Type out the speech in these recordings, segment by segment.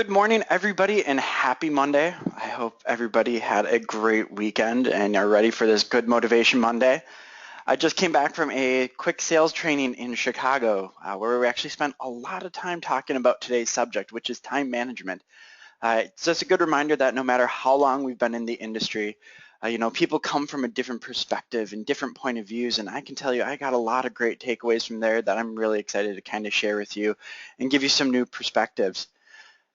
Good morning, everybody, and happy Monday. I hope everybody had a great weekend and are ready for this Good Motivation Monday. I just came back from a quick sales training in Chicago where we actually spent a lot of time talking about today's subject, which is time management. It's just a good reminder that no matter how long we've been in the industry, people come from a different perspective and different point of views, and I can tell you I got a lot of great takeaways from there that I'm really excited to kind of share with you and give you some new perspectives.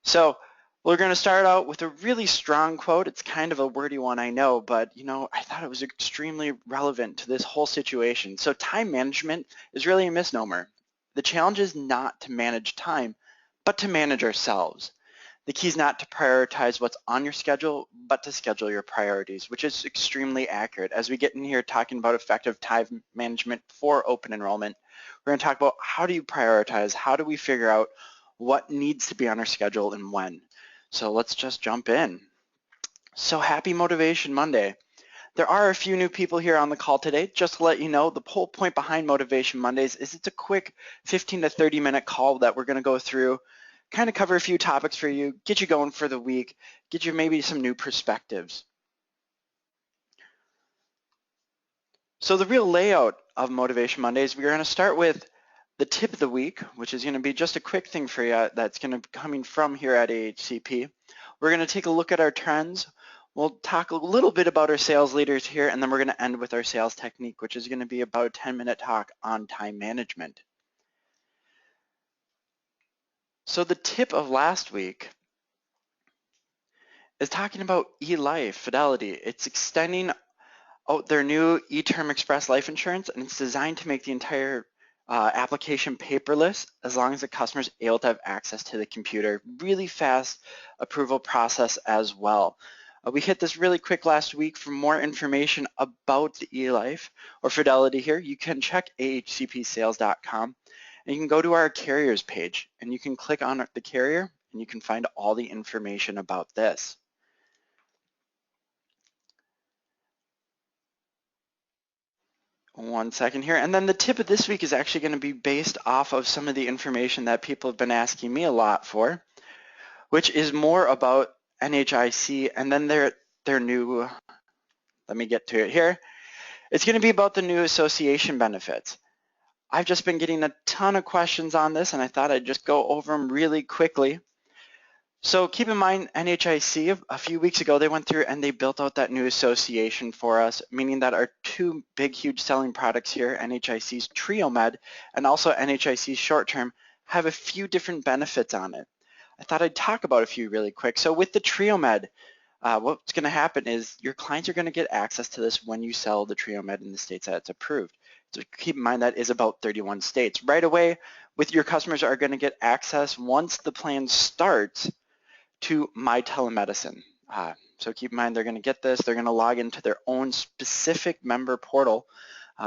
So we're going to start out with a really strong quote. It's kind of a wordy one, I know, but I thought it was extremely relevant to this whole situation. So time management is really a misnomer. The challenge is not to manage time, but to manage ourselves. The key is not to prioritize what's on your schedule, but to schedule your priorities, which is extremely accurate. As we get in here talking about effective time management for open enrollment, we're going to talk about how do you prioritize, how do we figure out what needs to be on our schedule and when. So let's just jump in. So happy Motivation Monday. There are a few new people here on the call today. Just to let you know, the whole point behind Motivation Mondays is it's a quick 15 to 30 minute call that we're going to go through, kind of cover a few topics for you, get you going for the week, get you maybe some new perspectives. So the real layout of Motivation Mondays, we're going to start with the tip of the week, which is going to be just a quick thing for you that's going to be coming from here at AHCP. We're going to take a look at our trends. We'll talk a little bit about our sales leaders here, and then we're going to end with our sales technique, which is going to be about a 10-minute talk on time management. So the tip of last week is talking about eLife Fidelity. It's extending out their new eTerm Express life insurance, and it's designed to make the entire application paperless as long as the customer is able to have access to the computer. Really fast approval process as well. We hit this really quick last week. For more information about the eLife or Fidelity here, you can check ahcpsales.com and you can go to our carriers page and you can click on the carrier and you can find all the information about this. One second here. And then the tip of this week is actually going to be based off of some of the information that people have been asking me a lot for, which is more about NHIC and then their new, let me get to it here. It's going to be about the new association benefits. I've just been getting a ton of questions on this and I thought I'd just go over them really quickly. So keep in mind, NHIC, a few weeks ago, they went through and they built out that new association for us, meaning that our two big, huge selling products here, NHIC's TrioMed and also NHIC's Short Term, have a few different benefits on it. I thought I'd talk about a few really quick. So with the TrioMed, what's going to happen is your clients are going to get access to this when you sell the TrioMed in the states that it's approved. So keep in mind that is about 31 states. Right away, with your customers are going to get access once the plan starts to My Telemedicine. So keep in mind they're going to get this. They're going to log into their own specific member portal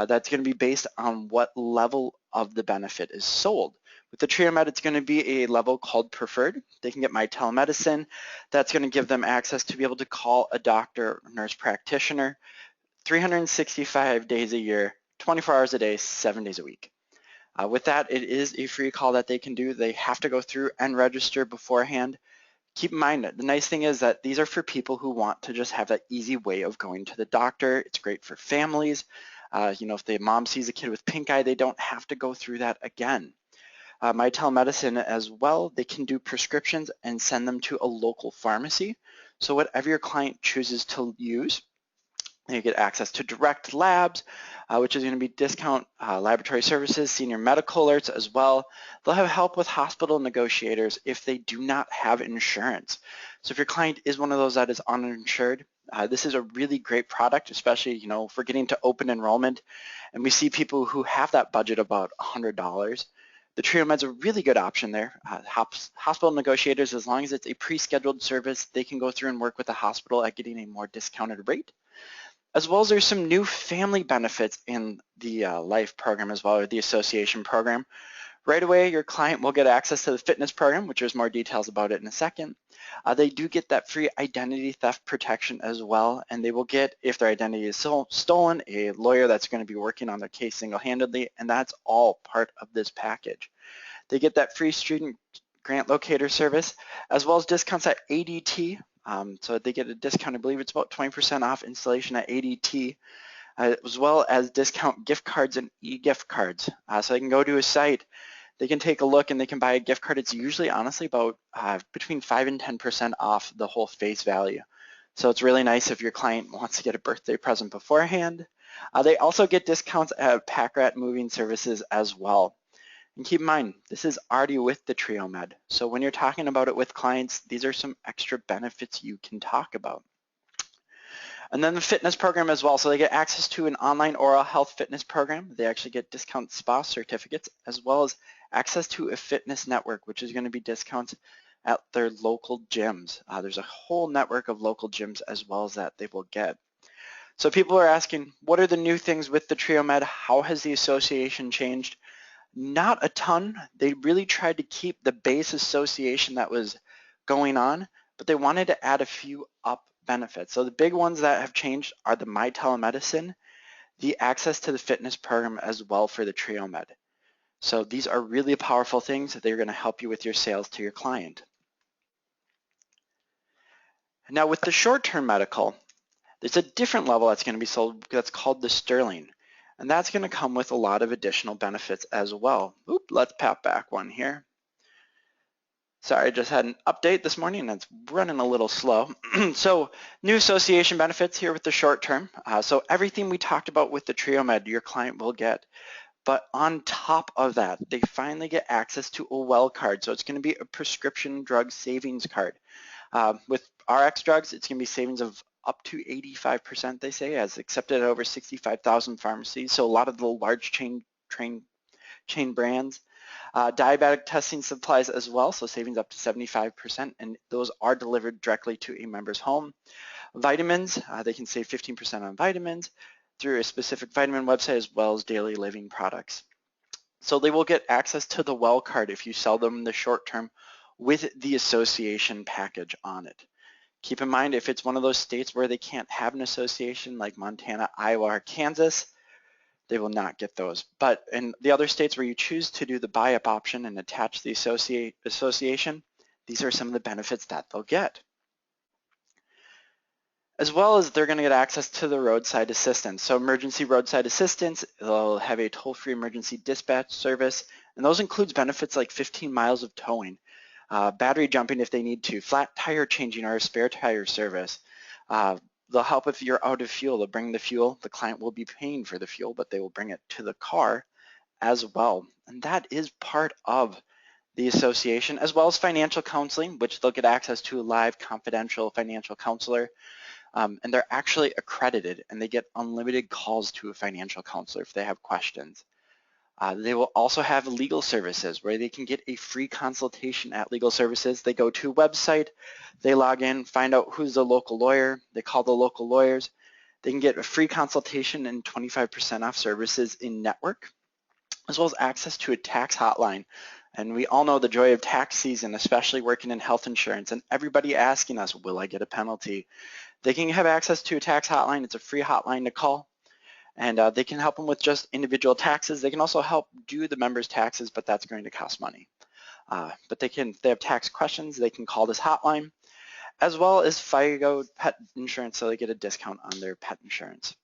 that's going to be based on what level of the benefit is sold. With the TrioMed, it's going to be a level called Preferred. They can get My Telemedicine. That's going to give them access to be able to call a doctor or nurse practitioner 365 days a year, 24 hours a day, 7 days a week. With that, it is a free call that they can do. They have to go through and register beforehand. Keep in mind that the nice thing is that these are for people who want to just have that easy way of going to the doctor. It's great for families. If the mom sees a kid with pink eye, they don't have to go through that again. My Telemedicine as well, they can do prescriptions and send them to a local pharmacy. So whatever your client chooses to use, you get access to direct labs, which is going to be discount laboratory services, senior medical alerts as well. They'll have help with hospital negotiators if they do not have insurance. So if your client is one of those that is uninsured, this is a really great product, especially if we're getting to open enrollment and we see people who have that budget about $100. The TrioMed's a really good option there. Hospital negotiators, as long as it's a pre-scheduled service, they can go through and work with the hospital at getting a more discounted rate. As well as there's some new family benefits in the life program as well, or the association program. Right away, your client will get access to the fitness program, which there's more details about it in a second. They do get that free identity theft protection as well, and they will get, if their identity is stolen, a lawyer that's going to be working on their case single-handedly, and that's all part of this package. They get that free student grant locator service, as well as discounts at ADT. So they get a discount, I believe it's about 20% off installation at ADT, as well as discount gift cards and e-gift cards. So they can go to a site, they can take a look and they can buy a gift card. It's usually honestly about between 5 and 10% off the whole face value. So it's really nice if your client wants to get a birthday present beforehand. They also get discounts at Pack Rat Moving Services as well. And keep in mind, this is already with the TrioMed. So when you're talking about it with clients, these are some extra benefits you can talk about. And then the fitness program as well. So they get access to an online oral health fitness program. They actually get discount spa certificates, as well as access to a fitness network, which is going to be discounts at their local gyms. There's a whole network of local gyms as well as that they will get. So people are asking, what are the new things with the TrioMed? How has the association changed? Not a ton. They really tried to keep the base association that was going on, but they wanted to add a few up benefits. So the big ones that have changed are the My Telemedicine, the access to the fitness program as well for the TrioMed. So these are really powerful things that they're going to help you with your sales to your client. Now with the short-term medical, there's a different level that's going to be sold that's called the Sterling. And that's going to come with a lot of additional benefits as well. Oop, let's pop back one here. Sorry, I just had an update this morning and it's running a little slow. So new association benefits here with the short term. So everything we talked about with the TrioMed, your client will get. But on top of that, they finally get access to a well card. So it's going to be a prescription drug savings card. With RX drugs, it's going to be savings of up to 85%, they say, as accepted at over 65,000 pharmacies. So a lot of the large chain brands. Diabetic testing supplies as well, so savings up to 75%, and those are delivered directly to a member's home. Vitamins, they can save 15% on vitamins through a specific vitamin website as well as daily living products. So they will get access to the well card if you sell them the short term with the association package on it. Keep in mind, if it's one of those states where they can't have an association like Montana, Iowa, or Kansas, they will not get those. But in the other states where you choose to do the buy-up option and attach the association, these are some of the benefits that they'll get. As well as they're going to get access to the roadside assistance. So emergency roadside assistance, they'll have a toll-free emergency dispatch service, and those includes benefits like 15 miles of towing, battery jumping if they need to, flat tire changing or a spare tire service. They'll help if you're out of fuel. They'll bring the fuel. The client will be paying for the fuel, but they will bring it to the car as well. And that is part of the association, as well as financial counseling, which they'll get access to a live confidential financial counselor. And they're actually accredited, and they get unlimited calls to a financial counselor if they have questions. They will also have legal services where they can get a free consultation at legal services. They go to a website, they log in, find out who's the local lawyer, they call the local lawyers. They can get a free consultation and 25% off services in network, as well as access to a tax hotline. And we all know the joy of tax season, especially working in health insurance, and everybody asking us, will I get a penalty? They can have access to a tax hotline. It's a free hotline to call. And they can help them with just individual taxes. They can also help do the members' taxes, but that's going to cost money. But they have tax questions, they can call this hotline, as well as FIGO pet insurance, so they get a discount on their pet insurance.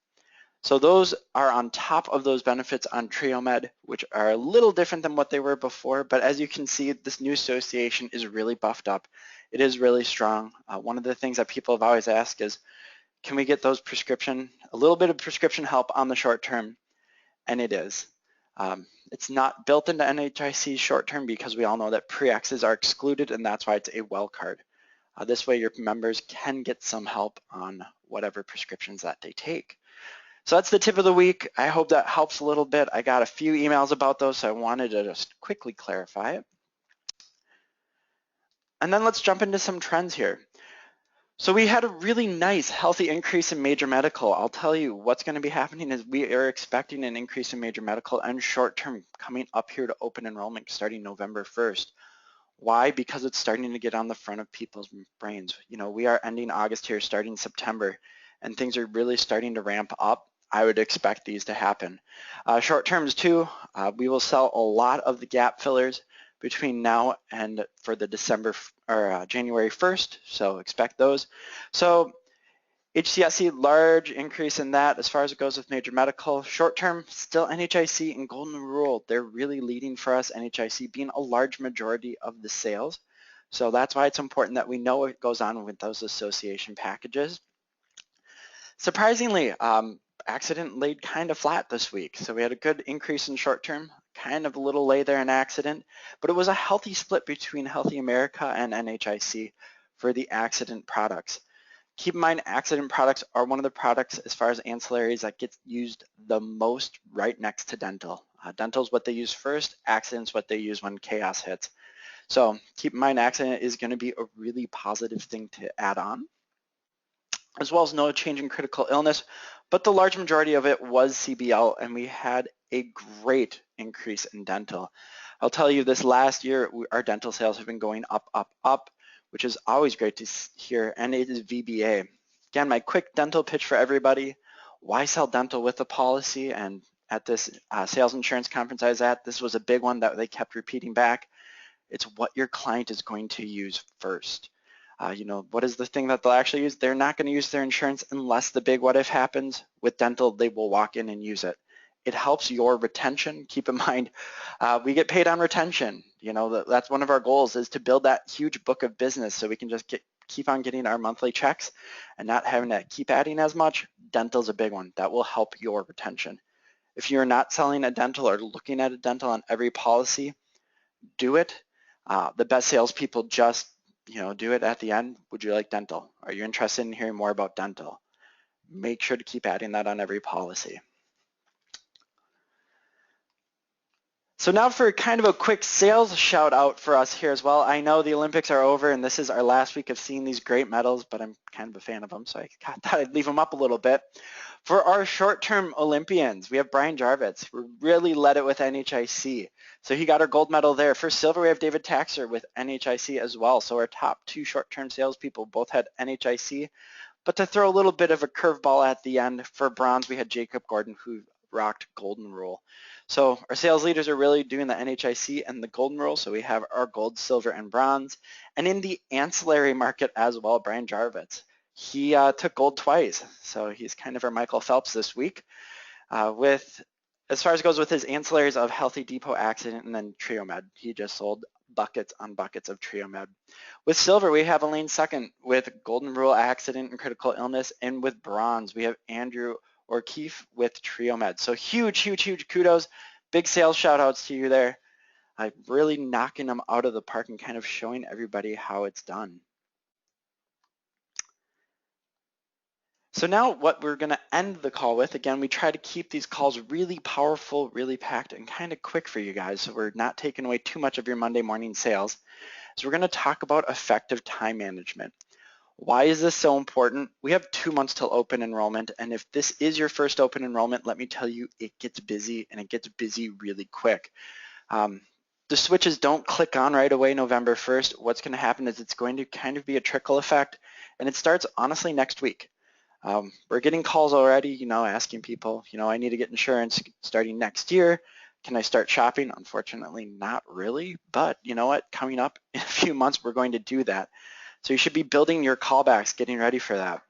So those are on top of those benefits on TrioMed, which are a little different than what they were before, but as you can see, this new association is really buffed up. It is really strong. One of the things that people have always asked is, can we get those a little bit of prescription help on the short term? And it is. It's not built into NHIC's short term because we all know that pre-X's are excluded, and that's why it's a well card. This way your members can get some help on whatever prescriptions that they take. So that's the tip of the week. I hope that helps a little bit. I got a few emails about those, so I wanted to just quickly clarify it. And then let's jump into some trends here. So we had a really nice, healthy increase in major medical. I'll tell you what's going to be happening is we are expecting an increase in major medical and short-term coming up here to open enrollment starting November 1st. Why? Because it's starting to get on the front of people's brains. You know, we are ending August here, starting September, and things are really starting to ramp up. I would expect these to happen. Short terms too, we will sell a lot of the gap fillers, between now and for the January 1st, so expect those. So HCSC, large increase in that as far as it goes with major medical. Short term, still NHIC and Golden Rule. They're really leading for us, NHIC being a large majority of the sales. So that's why it's important that we know what goes on with those association packages. Surprisingly, accident laid kind of flat this week. So we had a good increase in short term, kind of a little lay there in accident, but it was a healthy split between Healthy America and NHIC for the accident products. Keep in mind, accident products are one of the products as far as ancillaries that gets used the most right next to dental. Dental is what they use first, accidents what they use when chaos hits. So keep in mind, accident is going to be a really positive thing to add on, as well as no change in critical illness, but the large majority of it was CBL, and we had a great increase in dental. I'll tell you, this last year, our dental sales have been going up, up, up, which is always great to hear, and it is VBA. Again, my quick dental pitch for everybody: why sell dental with a policy? And at this sales insurance conference I was at, this was a big one that they kept repeating back. It's what your client is going to use first. What is the thing that they'll actually use? They're not going to use their insurance unless the big what if happens. With dental, they will walk in and use it. It helps your retention. Keep in mind, we get paid on retention. That's one of our goals, is to build that huge book of business so we can just keep on getting our monthly checks and not having to keep adding as much. Dental's a big one. That will help your retention. If you're not selling a dental or looking at a dental on every policy, do it. The best salespeople just do it at the end. Would you like dental? Are you interested in hearing more about dental? Make sure to keep adding that on every policy. So now for kind of a quick sales shout out for us here as well. I know the Olympics are over and this is our last week of seeing these great medals, but I'm kind of a fan of them, so I thought I'd leave them up a little bit. For our short-term Olympians, we have Brian Jarvitz, who really led it with NHIC. So he got our gold medal there. For silver, we have David Taxer with NHIC as well. So our top two short-term salespeople both had NHIC. But to throw a little bit of a curveball at the end, for bronze, we had Jacob Gordon, who rocked Golden Rule. So our sales leaders are really doing the NHIC and the Golden Rule. So we have our gold, silver, and bronze. And in the ancillary market as well, Brian Jarvitz, he took gold twice. So he's kind of our Michael Phelps this week. As far as it goes with his ancillaries of Healthy Depot, Accident, and then TrioMed, he just sold buckets on buckets of TrioMed. With silver, we have Elaine second with Golden Rule, Accident, and Critical Illness. And with bronze, we have Andrew O'Keefe with TrioMed. So huge, huge, huge kudos. Big sales shout outs to you there. Really knocking them out of the park and kind of showing everybody how it's done. So now what we're going to end the call with, again, we try to keep these calls really powerful, really packed, and kind of quick for you guys, so we're not taking away too much of your Monday morning sales. So we're going to talk about effective time management. Why is this so important? We have 2 months till open enrollment, and if this is your first open enrollment, let me tell you, it gets busy, and it gets busy really quick. The switches don't click on right away November 1st. What's going to happen is it's going to kind of be a trickle effect, and it starts honestly next week. We're getting calls already, asking people, I need to get insurance starting next year. Can I start shopping? Unfortunately, not really, but you know what? Coming up in a few months, we're going to do that. So you should be building your callbacks, getting ready for that.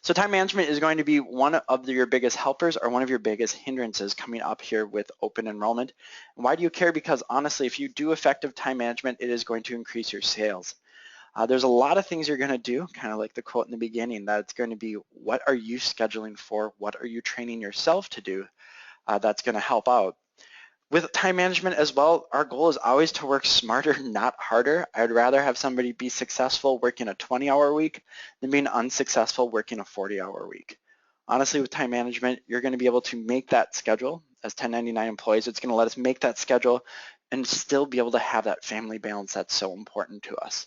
So time management is going to be one of your biggest helpers or one of your biggest hindrances coming up here with open enrollment. And why do you care? Because honestly, if you do effective time management, it is going to increase your sales. There's a lot of things you're going to do, kind of like the quote in the beginning, that it's going to be, what are you scheduling for? What are you training yourself to do? That's going to help out. With time management as well, our goal is always to work smarter, not harder. I'd rather have somebody be successful working a 20-hour week than being unsuccessful working a 40-hour week. Honestly, with time management, you're going to be able to make that schedule. As 1099 employees, it's going to let us make that schedule and still be able to have that family balance that's so important to us.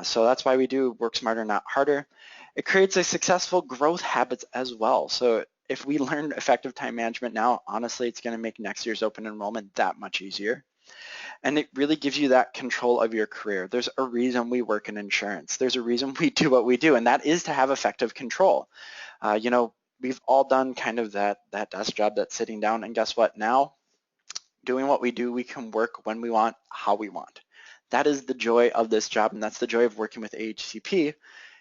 So that's why we do work smarter, not harder. It creates a successful growth habits as well. So if we learn effective time management now, honestly, it's going to make next year's open enrollment that much easier. And it really gives you that control of your career. There's a reason we work in insurance. There's a reason we do what we do, and that is to have effective control. We've all done kind of that desk job, that's sitting down, and guess what? Now, doing what we do, we can work when we want, how we want. That is the joy of this job, and that's the joy of working with AHCP,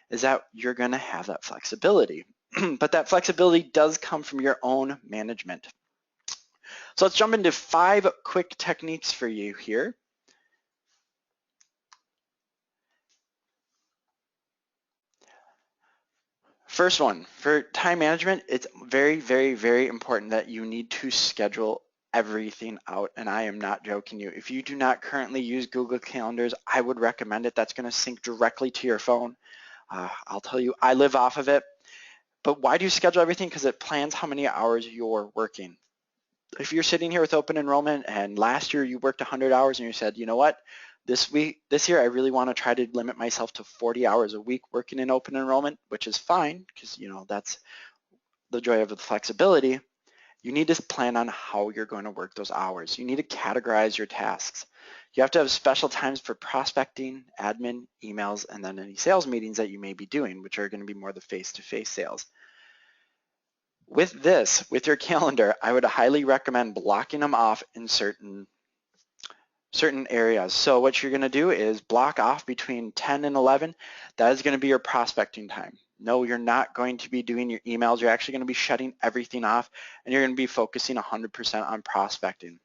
is that you're going to have that flexibility. But that flexibility does come from your own management. So let's jump into 5 quick techniques for you here. First one, for time management, it's very, very, very important that you need to schedule everything out, and I am not joking you. If you do not currently use Google Calendars, I would recommend it. That's going to sync directly to your phone. I'll tell you, I live off of it. But why do you schedule everything? Because it plans how many hours you're working. If you're sitting here with open enrollment and last year you worked 100 hours and you said, you know what, this year I really want to try to limit myself to 40 hours a week working in open enrollment, which is fine because that's the joy of the flexibility. You need to plan on how you're going to work those hours. You need to categorize your tasks. You have to have special times for prospecting, admin, emails, and then any sales meetings that you may be doing, which are going to be more the face-to-face sales. With this, with your calendar, I would highly recommend blocking them off in certain areas. So what you're going to do is block off between 10 and 11. That is going to be your prospecting time. No, you're not going to be doing your emails. You're actually going to be shutting everything off, and you're going to be focusing 100% on prospecting.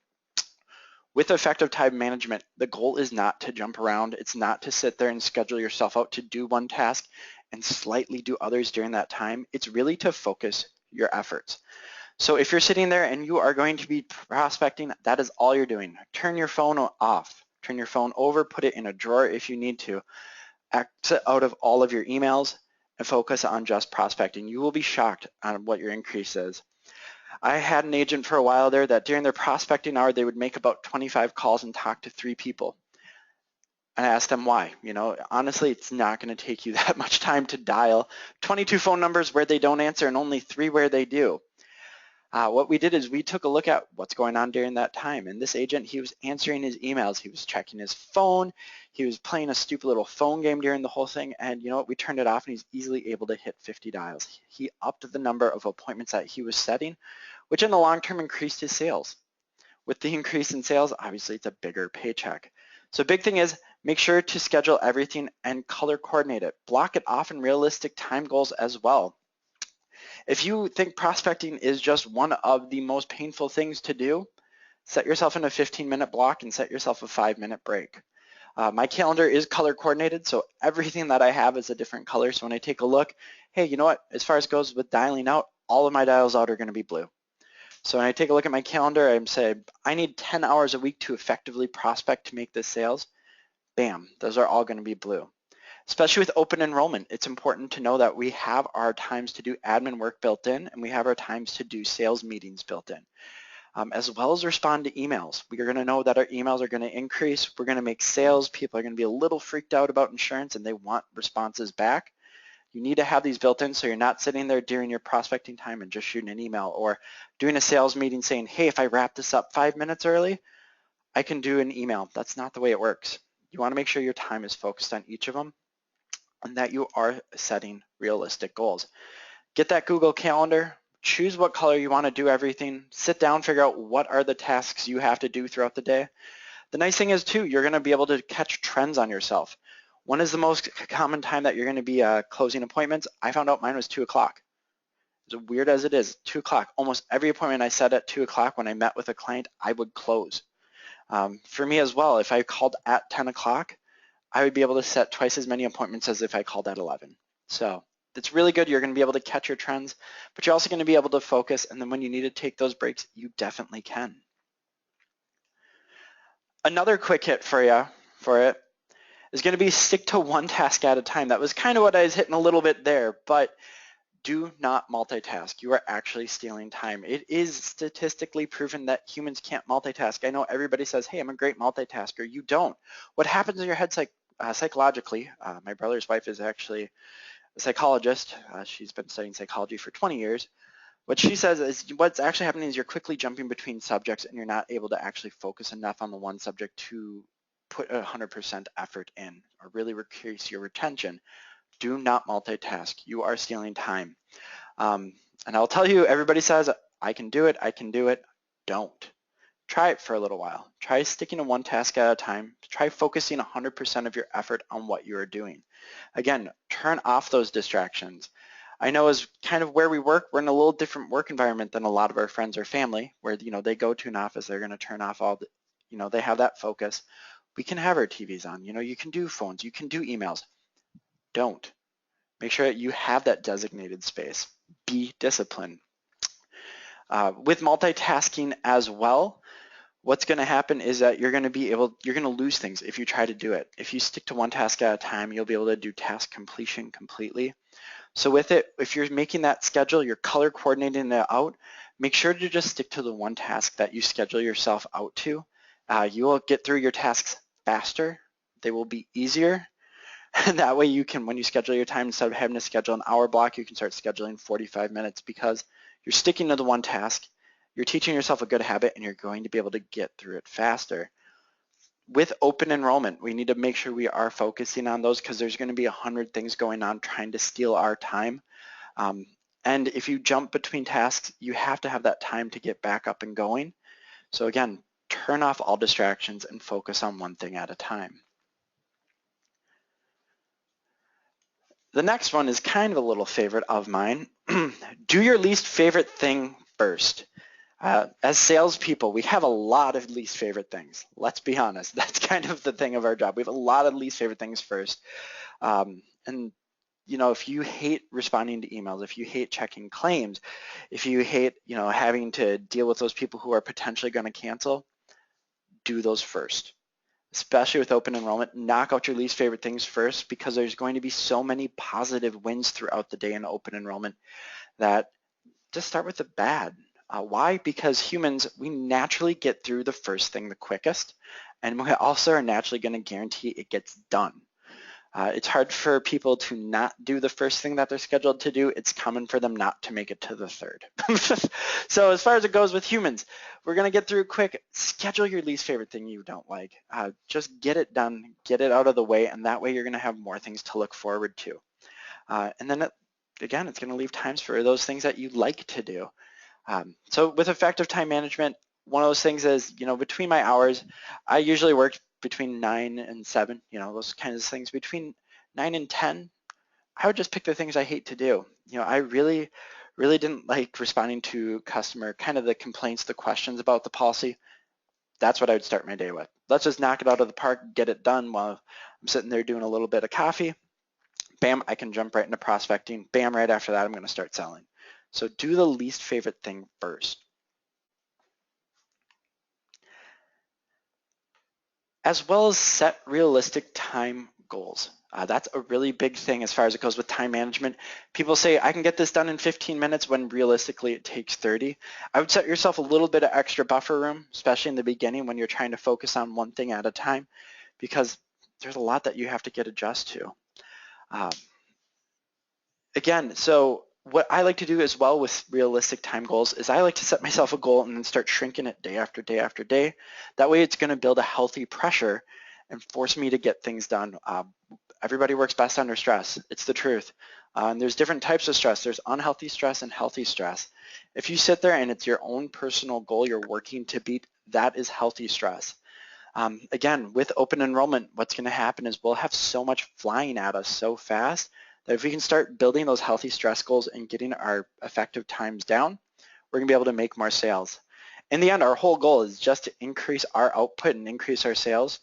With effective time management, the goal is not to jump around. It's not to sit there and schedule yourself out to do one task and slightly do others during that time. It's really to focus your efforts. So if you're sitting there and you are going to be prospecting, that is all you're doing. Turn your phone off. Turn your phone over, put it in a drawer if you need to. Exit out of all of your emails and focus on just prospecting. You will be shocked on what your increase is. I had an agent for a while there that during their prospecting hour, they would make about 25 calls and talk to 3 people. And I asked them why. Honestly, it's not going to take you that much time to dial 22 phone numbers where they don't answer and only 3 where they do. What we did is we took a look at what's going on during that time. And this agent, he was answering his emails. He was checking his phone. He was playing a stupid little phone game during the whole thing. And you know what? We turned it off and he's easily able to hit 50 dials. He upped the number of appointments that he was setting, which in the long term increased his sales. With the increase in sales, obviously it's a bigger paycheck. So big thing is make sure to schedule everything and color coordinate it. Block it off in realistic time goals as well. If you think prospecting is just one of the most painful things to do, set yourself in a 15-minute block and set yourself a 5-minute break. My calendar is color coordinated, so everything that I have is a different color. So when I take a look, hey, you know what? As far as goes with dialing out, all of my dials out are going to be blue. So when I take a look at my calendar, I'm saying I need 10 hours a week to effectively prospect to make this sales. Bam, those are all going to be blue. Especially with open enrollment, it's important to know that we have our times to do admin work built in and we have our times to do sales meetings built in, as well as respond to emails. We are going to know that our emails are going to increase. We're going to make sales. People are going to be a little freaked out about insurance and they want responses back. You need to have these built in so you're not sitting there during your prospecting time and just shooting an email or doing a sales meeting saying, hey, if I wrap this up 5 minutes early, I can do an email. That's not the way it works. You want to make sure your time is focused on each of them and that you are setting realistic goals. Get that Google Calendar, choose what color you want to do everything, sit down, figure out what are the tasks you have to do throughout the day. The nice thing is too, you're going to be able to catch trends on yourself. When is the most common time that you're going to be closing appointments? I found out mine was 2 o'clock. As weird as it is, 2 o'clock. Almost every appointment I set at 2 o'clock when I met with a client, I would close. For me as well, if I called at 10 o'clock, I would be able to set twice as many appointments as if I called at 11. So it's really good. You're going to be able to catch your trends, but you're also going to be able to focus. And then when you need to take those breaks, you definitely can. Another quick hit for it is going to be stick to one task at a time. That was kind of what I was hitting a little bit there, but do not multitask. You are actually stealing time. It is statistically proven that humans can't multitask. I know everybody says, hey, I'm a great multitasker. You don't. What happens in your head psychologically, my brother's wife is actually a psychologist. She's been studying psychology for 20 years. What she says is what's actually happening is you're quickly jumping between subjects and you're not able to actually focus enough on the one subject to put 100% effort in or really increase your retention. Do not multitask. You are stealing time. And I'll tell you, everybody says, I can do it. Don't. try it for a little while. Try sticking to one task at a time. Try focusing 100% of your effort on what you are doing. Again, turn off those distractions. I know as kind of where we work, we're in a little different work environment than a lot of our friends or family, where they go to an office, they're going to turn off all the, they have that focus. We can have our TVs on. You can do phones, you can do emails. Don't. Make sure that you have that designated space. Be disciplined. With multitasking as well, what's going to happen is that you're going to lose things if you try to do it. If you stick to one task at a time, you'll be able to do task completion completely. So with it, if you're making that schedule, you're color coordinating it out, make sure to just stick to the one task that you schedule yourself out to. You will get through your tasks faster. They will be easier. And that way you can, when you schedule your time, instead of having to schedule an hour block, you can start scheduling 45 minutes because you're sticking to the one task. You're teaching yourself a good habit and you're going to be able to get through it faster. With open enrollment, we need to make sure we are focusing on those because there's going to be 100 things going on trying to steal our time. And if you jump between tasks, you have to have that time to get back up and going. So again, turn off all distractions and focus on one thing at a time. The next one is kind of a little favorite of mine. Do your least favorite thing first. As salespeople, we have a lot of least favorite things. Let's be honest. That's kind of the thing of our job. We have a lot of least favorite things first. And if you hate responding to emails, if you hate checking claims, if you hate, having to deal with those people who are potentially going to cancel, do those first. Especially with open enrollment, knock out your least favorite things first because there's going to be so many positive wins throughout the day in open enrollment that just start with the bad. Why? Because humans, we naturally get through the first thing the quickest, and we also are naturally going to guarantee it gets done. It's hard for people to not do the first thing that they're scheduled to do. It's common for them not to make it to the third. So as far as it goes with humans, we're going to get through quick. Schedule your least favorite thing you don't like. Just get it done, get it out of the way, and that way you're going to have more things to look forward to. And then, again, it's going to leave times for those things that you like to do. So with effective time management, one of those things is, between my hours, I usually work between 9 and 7, those kinds of things. Between 9 and 10, I would just pick the things I hate to do. I really didn't like responding to customer, kind of the complaints, the questions about the policy. That's what I would start my day with. Let's just knock it out of the park, get it done while I'm sitting there doing a little bit of coffee. Bam, I can jump right into prospecting. Bam, right after that, I'm going to start selling. So do the least favorite thing first. As well as set realistic time goals. That's a really big thing as far as it goes with time management. People say, I can get this done in 15 minutes when realistically it takes 30. I would set yourself a little bit of extra buffer room, especially in the beginning when you're trying to focus on one thing at a time, because there's a lot that you have to get adjusted to. Again, so what I like to do as well with realistic time goals is I like to set myself a goal and then start shrinking it day after day after day. That way it's going to build a healthy pressure and force me to get things done. Everybody works best under stress. It's the truth. And there's different types of stress. There's unhealthy stress and healthy stress. If you sit there and it's your own personal goal you're working to beat, that is healthy stress. Again, with open enrollment, what's going to happen is we'll have so much flying at us so fast that if we can start building those healthy stress goals and getting our effective times down, we're going to be able to make more sales. In the end, our whole goal is just to increase our output and increase our sales.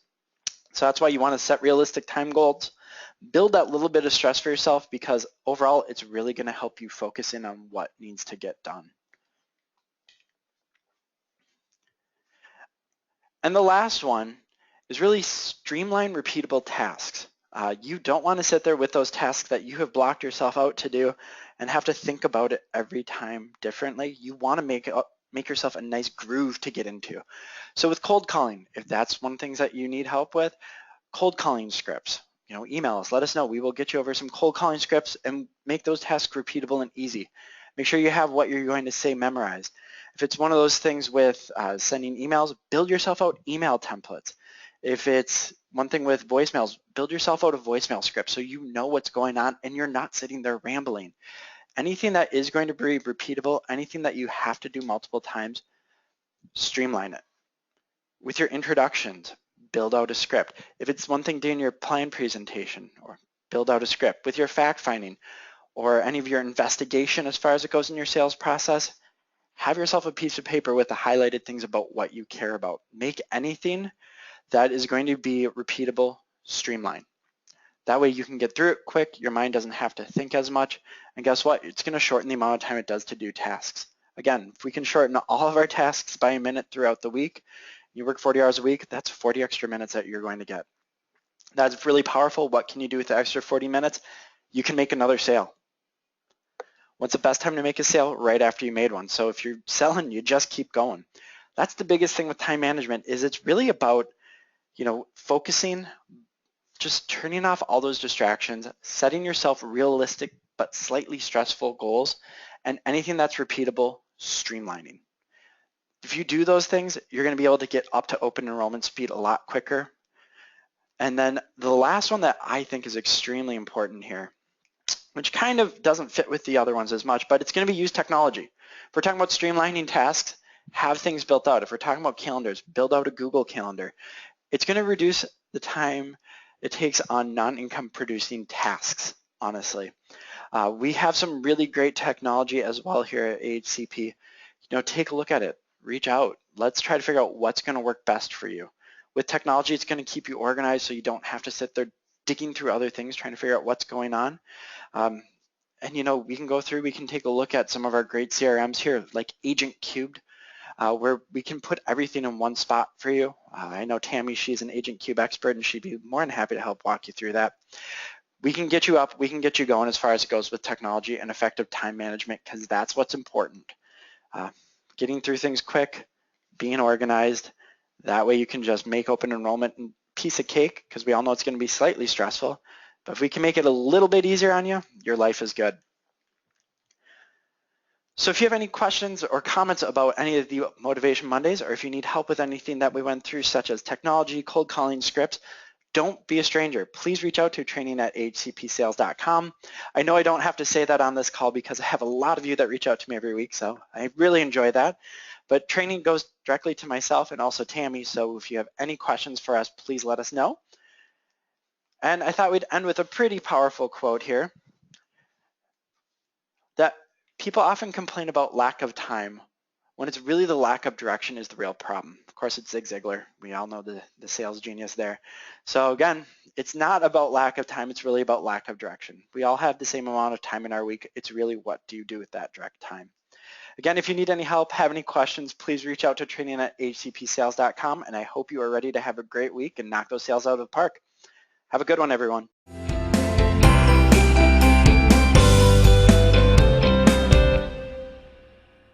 So that's why you want to set realistic time goals. Build that little bit of stress for yourself because overall, it's really going to help you focus in on what needs to get done. And the last one is really streamline repeatable tasks. You don't want to sit there with those tasks that you have blocked yourself out to do and have to think about it every time differently. You want to make yourself a nice groove to get into. So with cold calling, if that's one thing that you need help with, cold calling scripts, email us, let us know. We will get you over some cold calling scripts and make those tasks repeatable and easy. Make sure you have what you're going to say memorized. If it's one of those things with sending emails, build yourself out email templates. If it's one thing with voicemails, build yourself out a voicemail script so you know what's going on and you're not sitting there rambling. Anything that is going to be repeatable, anything that you have to do multiple times, streamline it. With your introductions, build out a script. If it's one thing doing your plan presentation, or build out a script. With your fact finding or any of your investigation as far as it goes in your sales process, have yourself a piece of paper with the highlighted things about what you care about. Make anything that is going to be repeatable streamline. That way you can get through it quick, your mind doesn't have to think as much, and guess what? It's going to shorten the amount of time it does to do tasks. Again, if we can shorten all of our tasks by a minute throughout the week, you work 40 hours a week, that's 40 extra minutes that you're going to get. That's really powerful. What can you do with the extra 40 minutes? You can make another sale. When's the best time to make a sale? Right after you made one. So if you're selling, you just keep going. That's the biggest thing with time management, is it's really about, focusing, just turning off all those distractions, setting yourself realistic but slightly stressful goals, and anything that's repeatable, streamlining. If you do those things, you're going to be able to get up to open enrollment speed a lot quicker. And then the last one that I think is extremely important here, which kind of doesn't fit with the other ones as much, but it's going to be use technology. If we're talking about streamlining tasks, have things built out. If we're talking about calendars, build out a Google Calendar. It's going to reduce the time it takes on non-income producing tasks, honestly. We have some really great technology as well here at AHCP. Take a look at it, reach out. Let's try to figure out what's going to work best for you. With technology, it's going to keep you organized so you don't have to sit there digging through other things, trying to figure out what's going on. We can go through, we can take a look at some of our great CRMs here, like Agent Cubed, where we can put everything in one spot for you. I know Tammy, she's an Agent Cube expert, and she'd be more than happy to help walk you through that. We can get you up, we can get you going as far as it goes with technology and effective time management, because that's what's important. Getting through things quick, being organized, that way you can just make open enrollment a piece of cake, because we all know it's going to be slightly stressful. But if we can make it a little bit easier on you, your life is good. So if you have any questions or comments about any of the Motivation Mondays, or if you need help with anything that we went through, such as technology, cold calling, scripts, don't be a stranger. Please reach out to training@ahcpsales.com. I know I don't have to say that on this call because I have a lot of you that reach out to me every week, so I really enjoy that. But training goes directly to myself and also Tammy, so if you have any questions for us, please let us know. And I thought we'd end with a pretty powerful quote here, that people often complain about lack of time when it's really the lack of direction is the real problem. Of course, it's Zig Ziglar. We all know the sales genius there. So again, it's not about lack of time. It's really about lack of direction. We all have the same amount of time in our week. It's really what do you do with that direct time. Again, if you need any help, have any questions, please reach out to training@ahcpsales.com, and I hope you are ready to have a great week and knock those sales out of the park. Have a good one, everyone.